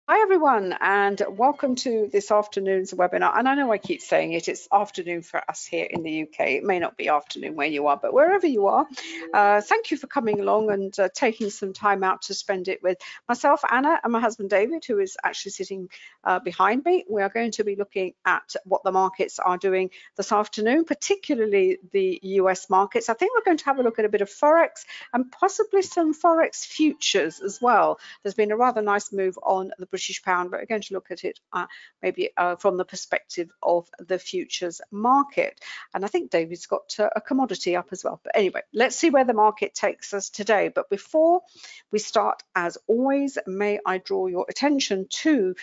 Hi everyone, and welcome to this afternoon's webinar. And I know I keep saying it, it's afternoon for us here in the UK. It may not be afternoon where you are, but wherever you are, thank you for coming along and taking some time out to spend it with myself, Anna, and my husband David, who is actually sitting behind me. We are going to be looking at what the markets are doing this afternoon, particularly the US markets. I think we're going to have a look at a bit of Forex and possibly some Forex futures as well. There's been a rather nice move on the British pound, but we're going to look at it maybe from the perspective of the futures market. And I think David's got a commodity up as well. But anyway, let's see where the market takes us today. But before we start, as always, may I draw your attention to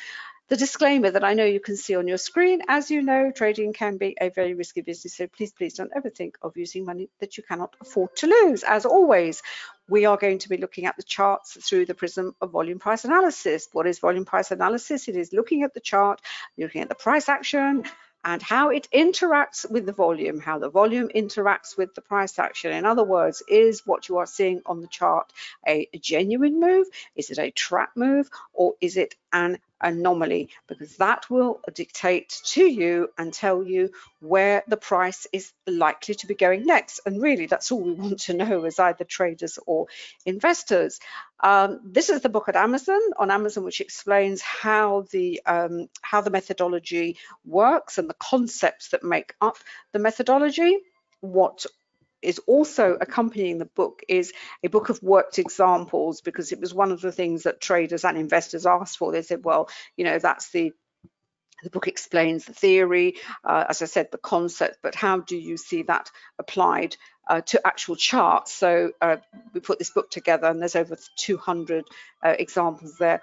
the disclaimer that I know you can see on your screen. As you know, trading can be a very risky business, so please don't ever think of using money that you cannot afford to lose. As always, we are going to be looking at the charts through the prism of volume price analysis. What is volume price analysis? It is looking at the chart, looking at the price action, and how it interacts with the volume, how the volume interacts with the price action. In other words, is what you are seeing on the chart a genuine move? Is it a trap move? Or is it an anomaly? Because that will dictate to you and tell you where the price is likely to be going next. And really, that's all we want to know as either traders or investors. This is the book on Amazon, which explains how the methodology works and the concepts that make up the methodology. What is also accompanying the book is a book of worked examples, because it was one of the things that traders and investors asked for. They said, well, you know, that's the book explains the theory, as I said, the concept, but how do you see that applied to actual charts? So we put this book together, and there's over 200 examples there.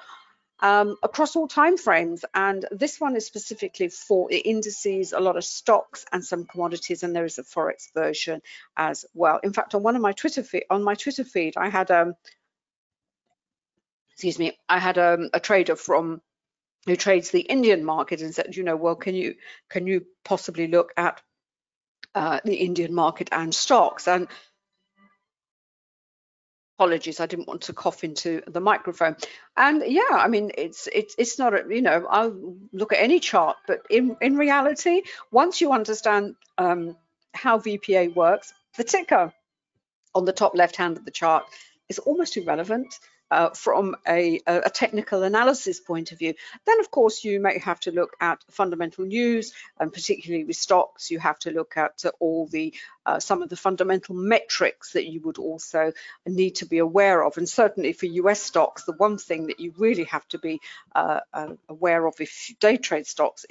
Across all time frames, and this one is specifically for indices, a lot of stocks and some commodities, and there is a Forex version as well. In fact, on my Twitter feed, I had a trader who trades the Indian market and said, you know, well, can you possibly look at the Indian market and stocks? And apologies, I didn't want to cough into the microphone. And yeah, I mean, it's not a, you know, I'll look at any chart, but in reality, once you understand how VPA works, the ticker on the top left hand of the chart is almost irrelevant from a technical analysis point of view. Then, of course, you may have to look at fundamental news, and particularly with stocks, you have to look at all the some of the fundamental metrics that you would also need to be aware of. And certainly for US stocks, the one thing that you really have to be aware of if you day trade stocks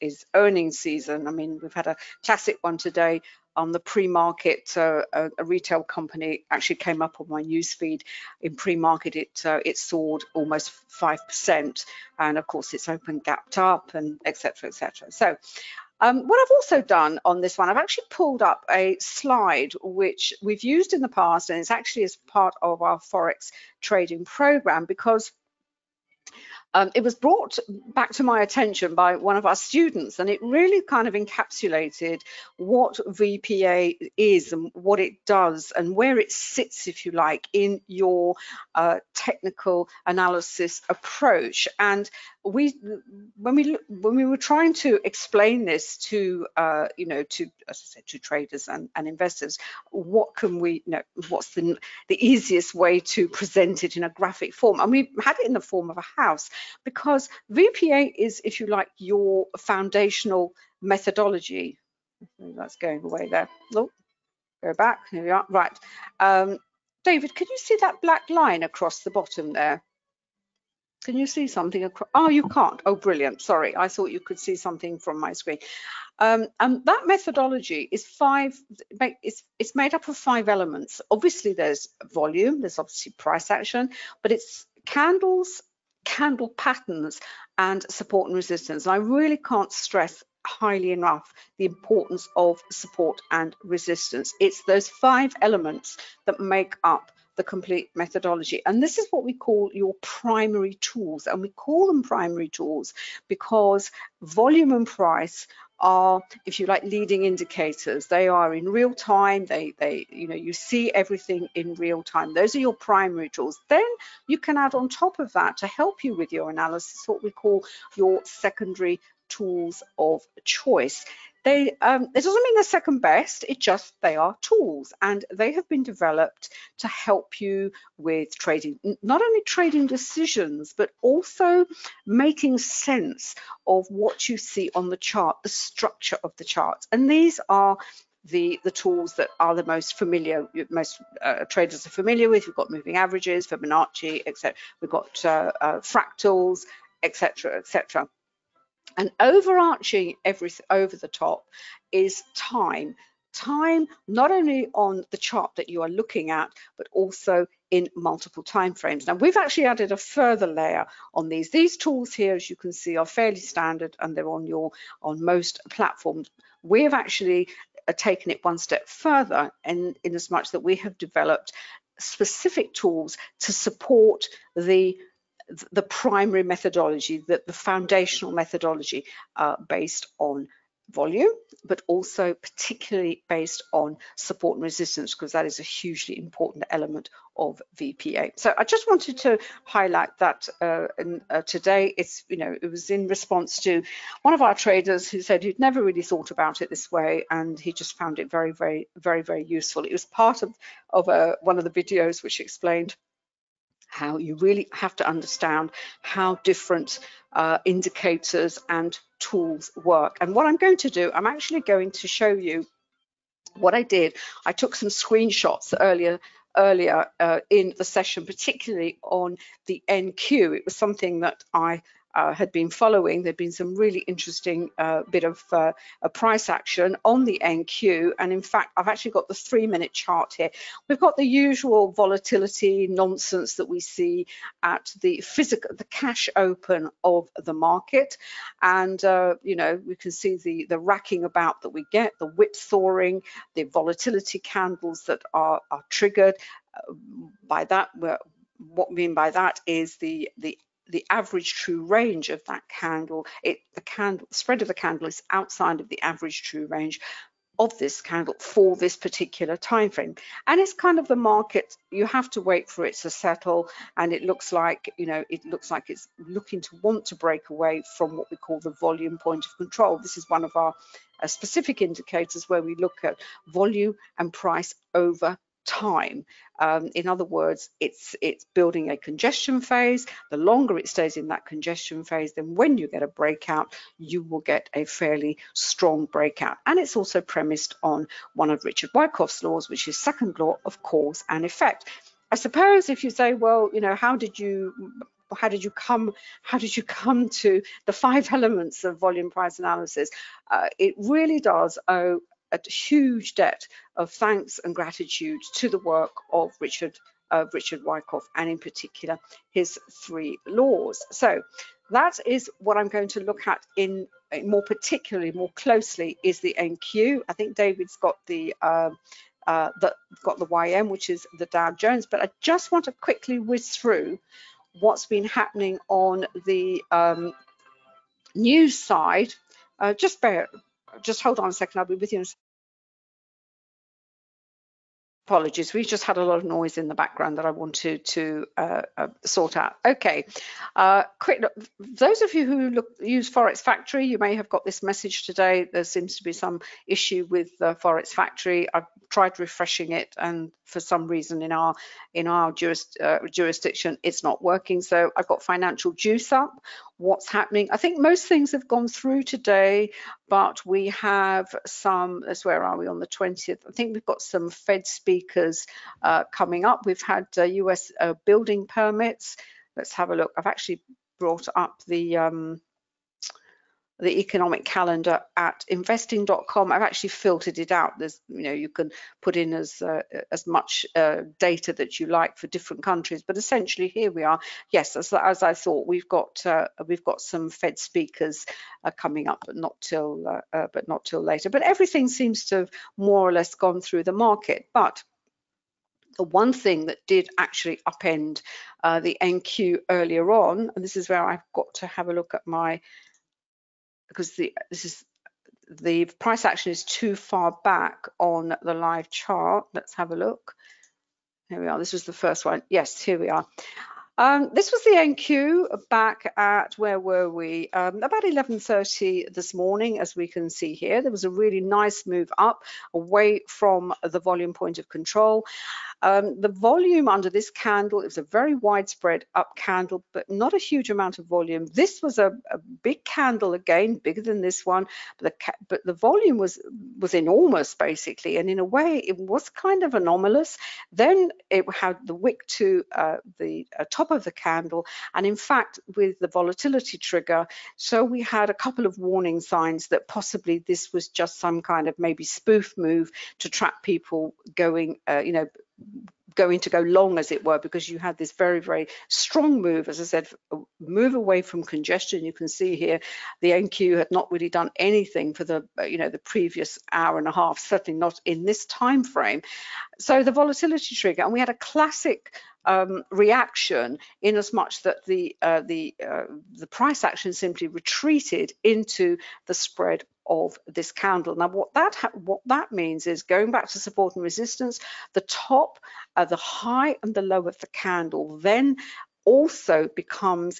is earnings season. I mean, we've had a classic one today on the pre-market. A retail company actually came up on my news feed. In pre-market, it soared almost 5%, and of course it's open gapped up, and etc. etc. So what I've also done on this one, I've actually pulled up a slide which we've used in the past, and it's actually as part of our Forex trading program, because it was brought back to my attention by one of our students, and it really kind of encapsulated what VPA is and what it does and where it sits, if you like, in your technical analysis approach. And when we were trying to explain this to you know, as I said, to traders and investors, what can we, you know, what's the easiest way to present it in a graphic form? And we had it in the form of a house, because VPA is, if you like, your foundational methodology. That's going away there. Oh, go back. Here we are. Right. David, can you see that black line across the bottom there? Can you see something across? Oh, you can't. Oh, brilliant. Sorry, I thought you could see something from my screen. And that methodology is it's made up of 5 elements. Obviously, there's volume, there's obviously price action, but it's candles, candle patterns, and support and resistance. And I really can't stress highly enough the importance of support and resistance. It's those 5 elements that make up the complete methodology. And this is what we call your primary tools. And we call them primary tools because volume and price are, if you like, leading indicators. They are in real time. You see everything in real time. Those are your primary tools. Then you can add on top of that, to help you with your analysis, what we call your secondary tools of choice. It doesn't mean they're second best, it just, they are tools, and they have been developed to help you with trading, not only trading decisions, but also making sense of what you see on the chart, the structure of the chart. And these are the tools that are the most familiar, most traders are familiar with. We've got moving averages, Fibonacci, etc. We've got fractals, etc., etc. And overarching over the top is time. Time not only on the chart that you are looking at, but also in multiple time frames. Now, we've actually added a further layer on these. These tools here, as you can see, are fairly standard, and they're on most platforms. We have actually taken it one step further, in as much that we have developed specific tools to support the primary methodology, the foundational methodology, based on volume, but also particularly based on support and resistance, because that is a hugely important element of VPA. So I just wanted to highlight that today. It was in response to one of our traders who said he'd never really thought about it this way, and he just found it very, very, very, very useful. It was part of one of the videos which explained how you really have to understand how different indicators and tools work. And what I'm going to do, I'm actually going to show you what I did. I took some screenshots earlier in the session, particularly on the NQ. It was something that I had been following. There'd been some really interesting bit of a price action on the NQ, and in fact I've actually got the 3-minute chart here. We've got the usual volatility nonsense that we see at the cash open of the market, and we can see the racking about that we get, the whipsawing, the volatility candles that are triggered by that. What we mean by that is the average true range of that candle. The spread of the candle is outside of the average true range of this candle for this particular time frame, and it's kind of the market. You have to wait for it to settle, and it looks like it's looking to want to break away from what we call the volume point of control. This is one of our specific indicators where we look at volume and price over time. In other words, it's building a congestion phase. The longer it stays in that congestion phase, then when you get a breakout, you will get a fairly strong breakout. And it's also premised on one of Richard Wyckoff's laws, which is second law of cause and effect. I suppose if you say, well, how did you come to the 5 elements of volume price analysis? It really does owe a huge debt of thanks and gratitude to the work of Richard Wyckoff, and in particular his 3 laws. So that is what I'm going to look at in more closely is the NQ. I think David's got the YM, which is the Dow Jones, but I just want to quickly whiz through what's been happening on the news side. Just hold on a second, I'll be with you in a second. Apologies, we just had a lot of noise in the background that I wanted to sort out. Okay, quick look. Those of you who use Forex Factory, you may have got this message today. There seems to be some issue with Forex Factory. I've tried refreshing it, and for some reason in our jurisdiction, it's not working. So I've got financial juice up. What's happening? I think most things have gone through today, but we have some. Where are we on the 20th? I think we've got some Fed speakers coming up. We've had US building permits. Let's have a look. I've actually brought up the economic calendar at investing.com. I've actually filtered it out. There's, you can put in as much data that you like for different countries, but essentially here we are. Yes, as I thought, we've got some Fed speakers coming up, but not till later. But everything seems to have more or less gone through the market. But the one thing that did actually upend the NQ earlier on, and this is where I've got to have a look at my, because this is the price action is too far back on the live chart. Let's have a look. Here we are. This was the first one. Yes, here we are. This was the NQ back at, where were we? About 11:30 this morning, as we can see here. There was a really nice move up away from the volume point of control. The volume under this candle, it was a very widespread up candle, but not a huge amount of volume. This was a big candle again, bigger than this one, but the volume was enormous basically, and in a way it was kind of anomalous. Then it had the wick to the top of the candle, and in fact with the volatility trigger, so we had a couple of warning signs that possibly this was just some kind of maybe spoof move to trap people going, going to go long, as it were, because you had this very, very strong move, as I said, move away from congestion. You can see here the NQ had not really done anything for the the previous hour and a half, certainly not in this time frame. So the volatility trigger, and we had a classic reaction in as much that the price action simply retreated into the spread of this candle. Now what that means is, going back to support and resistance, the top, the high and the low of the candle then also become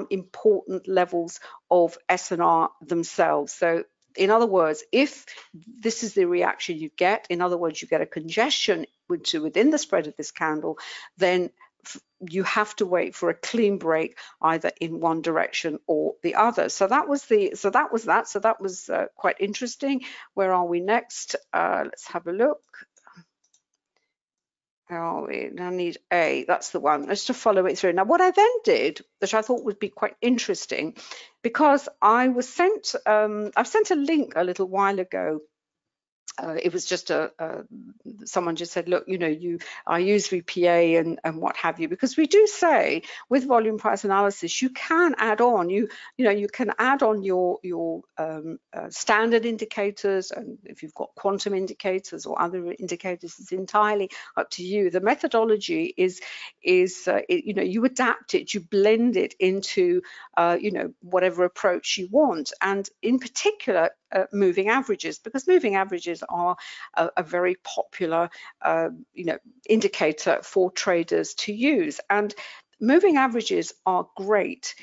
important levels of S&R themselves. So in other words, if this is the reaction you get, in other words, you get a congestion within the spread of this candle, then you have to wait for a clean break either in one direction or the other. So that was quite interesting. Where are we next? Let's have a look. Where are we? I need A, that's the one, just to follow it through. Now what I then did, which I thought would be quite interesting, because I was sent, I've sent a link a little while ago. It was just someone just said, look, I use VPA and what have you, because we do say with volume price analysis, you can add on, you can add on your standard indicators, and if you've got quantum indicators or other indicators, it's entirely up to you. The methodology is you adapt it, you blend it into whatever approach you want, and in particular moving averages, because moving averages are a very popular indicator for traders to use. And moving averages are great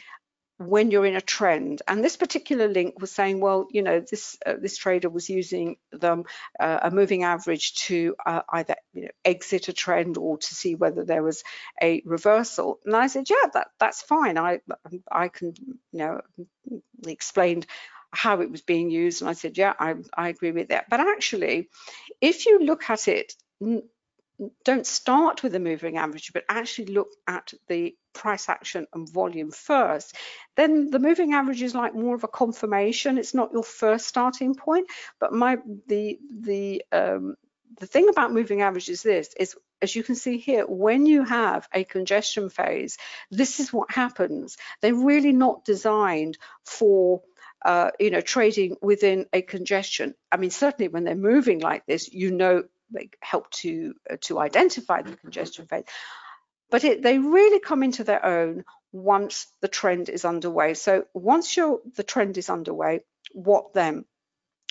when you're in a trend. And this particular link was saying, well, this trader was using a moving average to either exit a trend or to see whether there was a reversal. And I said, yeah, that's fine. I can, we explained how it was being used, and I said, yeah, I agree with that. But actually, if you look at it, don't start with the moving average, but actually look at the price action and volume first, then the moving average is like more of a confirmation. It's not your first starting point. But the thing about moving average is this, is, as you can see here, when you have a congestion phase, this is what happens. They're really not designed for trading within a congestion. I mean, certainly when they're moving like this, they help to identify the congestion phase, but they really come into their own once the trend is underway. So once the trend is underway, what then?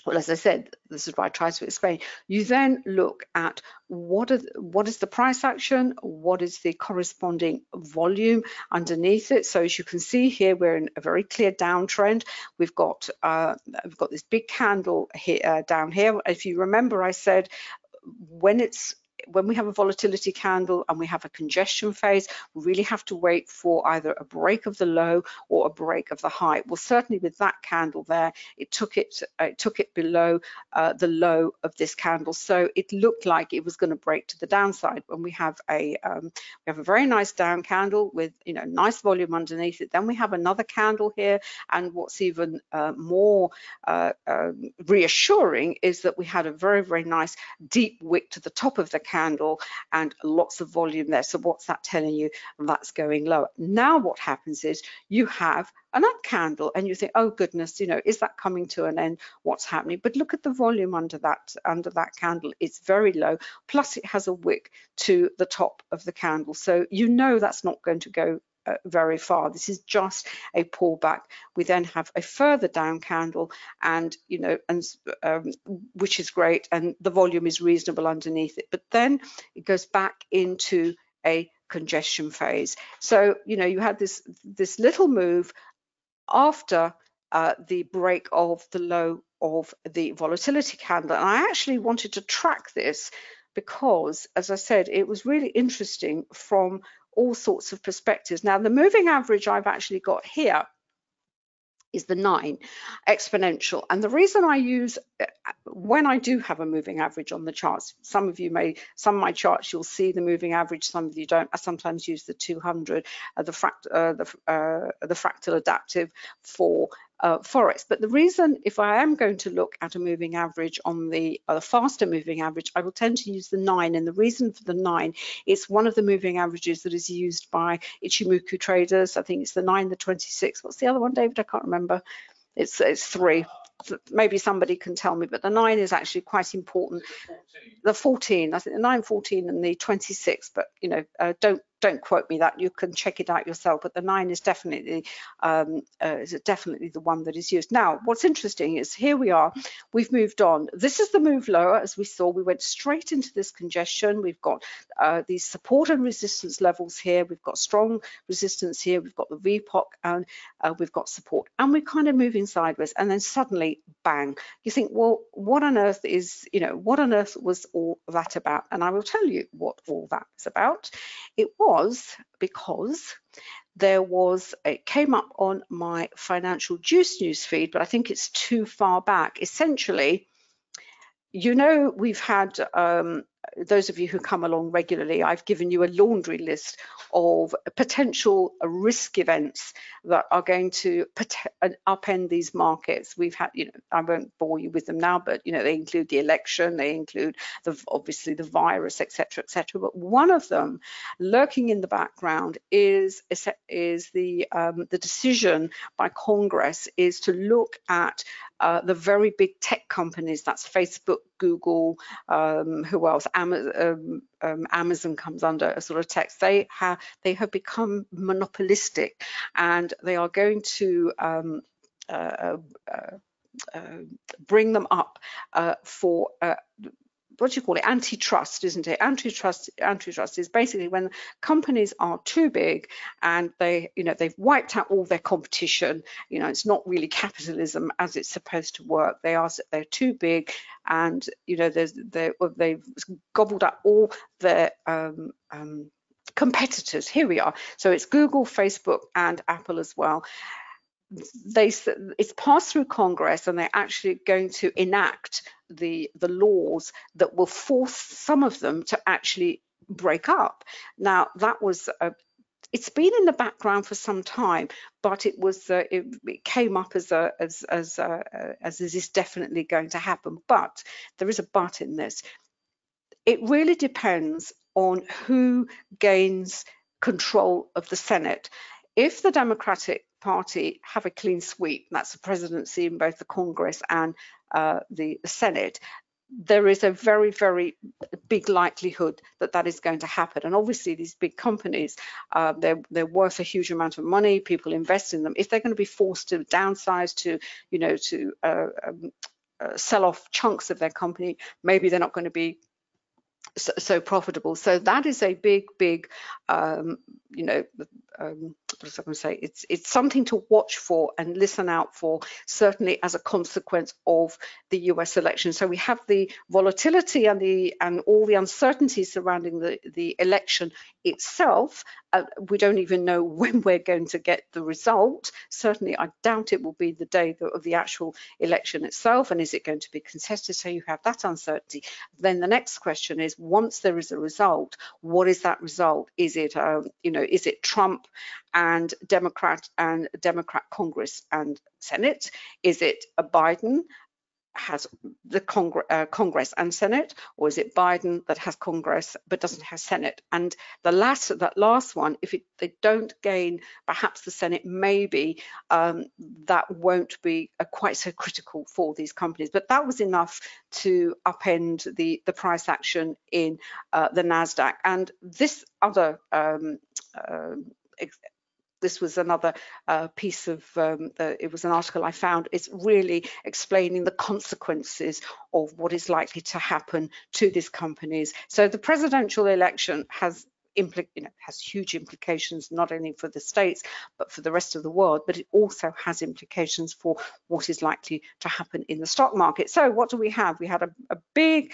Well, as I said, this is what I try to explain. You then look at what is the price action, what is the corresponding volume underneath it. So as you can see here, we're in a very clear downtrend. We've got this big candle here, down here. If you remember, I said when we have a volatility candle and we have a congestion phase, we really have to wait for either a break of the low or a break of the high. Well, certainly with that candle there, it took it below the low of this candle, so it looked like it was going to break to the downside. When we have a very nice down candle with nice volume underneath it, then we have another candle here, and what's even more reassuring is that we had a very, very nice deep wick to the top of the candle and lots of volume there. So what's that telling you? That's going lower. Now what happens is you have an up candle and you think, oh goodness, is that coming to an end? What's happening? But look at the volume under that candle. It's very low, plus it has a wick to the top of the candle, so that's not going to go very far. This is just a pullback. We then have a further down candle, and which is great, and the volume is reasonable underneath it. But then it goes back into a congestion phase. So you had this little move after the break of the low of the volatility candle. And I actually wanted to track this because, as I said, it was really interesting from all sorts of perspectives. Now, the moving average I've actually got here is the 9 exponential. And the reason I use, when I do have a moving average on the charts, some of my charts, you'll see the moving average, some of you don't. I sometimes use the 200, the fractal adaptive for Forex. But the reason, if I am going to look at a moving average on the faster moving average, I will tend to use the 9. And the reason for the 9, it's one of the moving averages that is used by Ichimoku traders. I think it's the 9, the 26. What's the other one, David? I can't remember. It's 3. Maybe somebody can tell me, but the 9 is actually quite important. The 14, I think the 9, 14, and the 26. But don't quote me that. You can check it out yourself. But the 9 is definitely the one that is used. Now, what's interesting is here we are. We've moved on. This is the move lower, as we saw. We went straight into this congestion. We've got these support and resistance levels here. We've got strong resistance here. We've got the VPOC, and we've got support, and we're kind of moving sideways. And then suddenly, bang! You think, well, what on earth was all that about? And I will tell you what all that is about. It was because it came up on my Financial Juice news feed, but I think it's too far back. Essentially, we've had those of you who come along regularly, I've given you a laundry list of potential risk events that are going to upend these markets. We've had, I won't bore you with them now, but they include the election, they include obviously the virus, etc., etc. But one of them, lurking in the background, is the decision by Congress is to look at the very big tech companies. That's Facebook, Google, who else? Amazon comes under a sort of text. They have become monopolistic, and they are going to bring them up for what do you call it? Antitrust, isn't it? Antitrust is basically when companies are too big and they've wiped out all their competition. It's not really capitalism as it's supposed to work. They're too big, and they've gobbled up all their competitors. Here we are. So it's Google, Facebook, and Apple as well. It's passed through Congress, and they're actually going to enact the laws that will force some of them to actually break up. Now, that was it's been in the background for some time, but it came up as this is definitely going to happen. But there is a but in this. It really depends on who gains control of the Senate. If the Democratic Party have a clean sweep, that's the presidency in both the Congress and the Senate, there is a very, very big likelihood that is going to happen. And obviously these big companies, they're worth a huge amount of money. People invest in them. If they're going to be forced to downsize, to sell off chunks of their company, maybe they're not going to be so profitable. So that is a big what was I going to say? It's something to watch for and listen out for, certainly as a consequence of the US election. So we have the volatility and all the uncertainty surrounding the election itself. We don't even know when we're going to get the result. Certainly, I doubt it will be the day of the actual election itself. And is it going to be contested? So you have that uncertainty. Then the next question is, once there is a result, what is that result? Is it is it Trump and Democrat Congress and Senate? Is it a Biden has the Congress and Senate, or is it Biden that has Congress but doesn't have Senate? And that last one, if they don't gain perhaps the Senate, maybe that won't be quite so critical for these companies. But that was enough to upend the price action in the Nasdaq. And this other this was another piece of, it was an article I found. It's really explaining the consequences of what is likely to happen to these companies. So the presidential election has has huge implications, not only for the States, but for the rest of the world, but it also has implications for what is likely to happen in the stock market. So what do we have? We had a big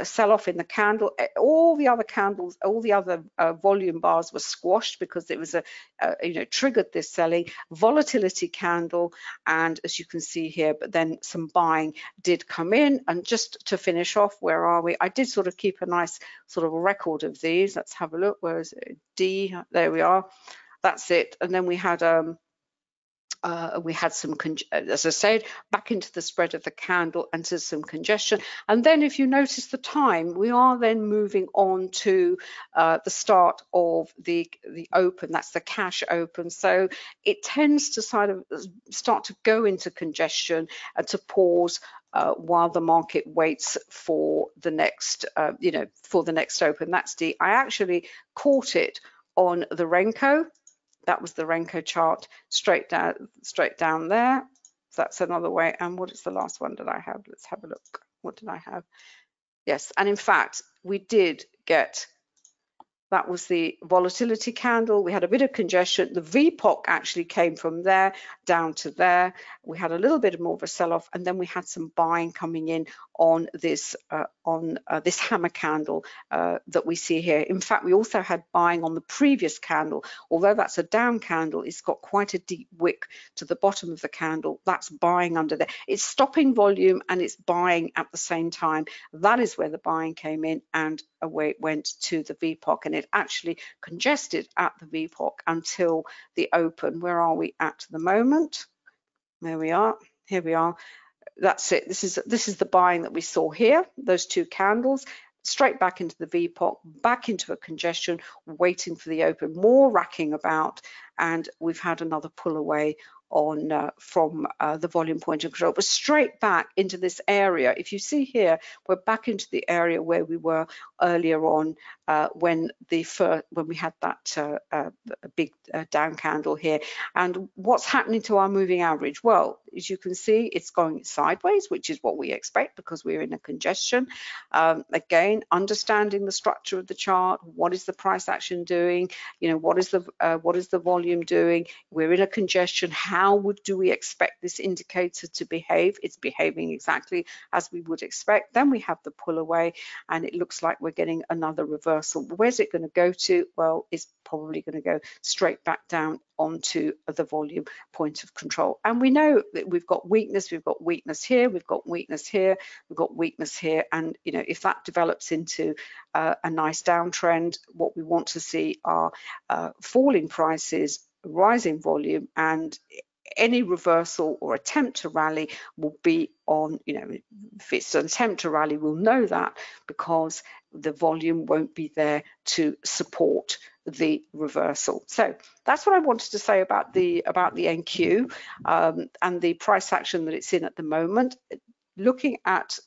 sell-off in the candle. All the other candles, all the other volume bars were squashed because it was triggered this selling. Volatility candle, and as you can see here, but then some buying did come in. And just to finish off, where are we? I did sort of keep a nice sort of a record of these. Let's have a look. Where is it? D. There we are. That's it. And then we had some, as I said, back into the spread of the candle and to some congestion. And then if you notice the time, we are then moving on to the start of the open. That's the cash open. So it tends to sort of start to go into congestion and to pause while the market waits for the next, for the next open. That's D. I actually caught it on the Renko. That was the Renko chart, straight down there. So that's another way. And what is the last one that I have? Let's have a look. What did I have? Yes, and in fact, we did get, that was the volatility candle. We had a bit of congestion. The VPOC actually came from there down to there. We had a little bit more of a sell-off, and then we had some buying coming in on this this hammer candle that we see here. In fact, we also had buying on the previous candle. Although that's a down candle, it's got quite a deep wick to the bottom of the candle. That's buying under there. It's stopping volume and it's buying at the same time. That is where the buying came in, and away it went to the VPOC, and it actually congested at the VPOC until the open. Where are we at the moment? There we are. Here we are. That's it. This is the buying that we saw here. Those two candles straight back into the VPOC, back into a congestion, waiting for the open. More racking about, and we've had another pull away on from the volume point of control, but straight back into this area. If you see here, we're back into the area where we were earlier on when we had that big down candle here. And what's happening to our moving average? Well, as you can see, it's going sideways, which is what we expect because we're in a congestion. Again, understanding the structure of the chart, what is the price action doing? What is the volume doing? We're in a congestion. How do we expect this indicator to behave? It's behaving exactly as we would expect. Then we have the pull away, and it looks like we're getting another reversal. Where's it going to go to? Well, it's probably going to go straight back down onto the volume point of control. And we know that we've got weakness here, we've got weakness here, we've got weakness here. And if that develops into a nice downtrend, what we want to see are falling prices, rising volume, and any reversal or attempt to rally will be on, if it's an attempt to rally, we'll know that because the volume won't be there to support the reversal. So that's what I wanted to say about the NQ and the price action that it's in at the moment. Looking at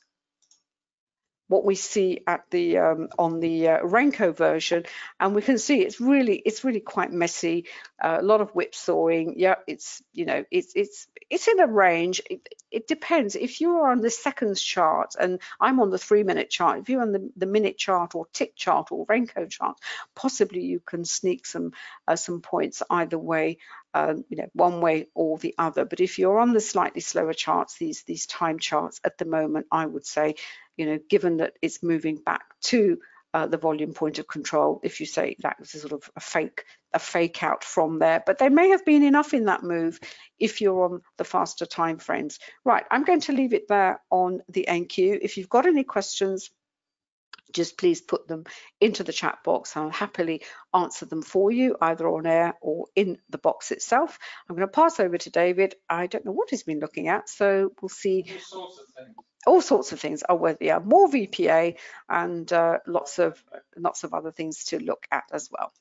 what we see at the on the Renko version, and we can see it's really quite messy. A lot of whipsawing. Yeah, it's it's in a range. It depends. If you're on the seconds chart, and I'm on the 3-minute chart, if you're on the minute chart or tick chart or Renko chart, possibly you can sneak some points either way. One way or the other. But if you're on the slightly slower charts, these time charts at the moment, I would say, given that it's moving back to the volume point of control, if you say that was a sort of a fake out from there, but there may have been enough in that move if you're on the faster time frames. Right, I'm going to leave it there on the NQ. If you've got any questions, just please put them into the chat box. I'll happily answer them for you, either on air or in the box itself. I'm going to pass over to David. I don't know what he's been looking at, so we'll see. All sorts of things. Oh, well, yeah, more VPA and lots of other things to look at as well.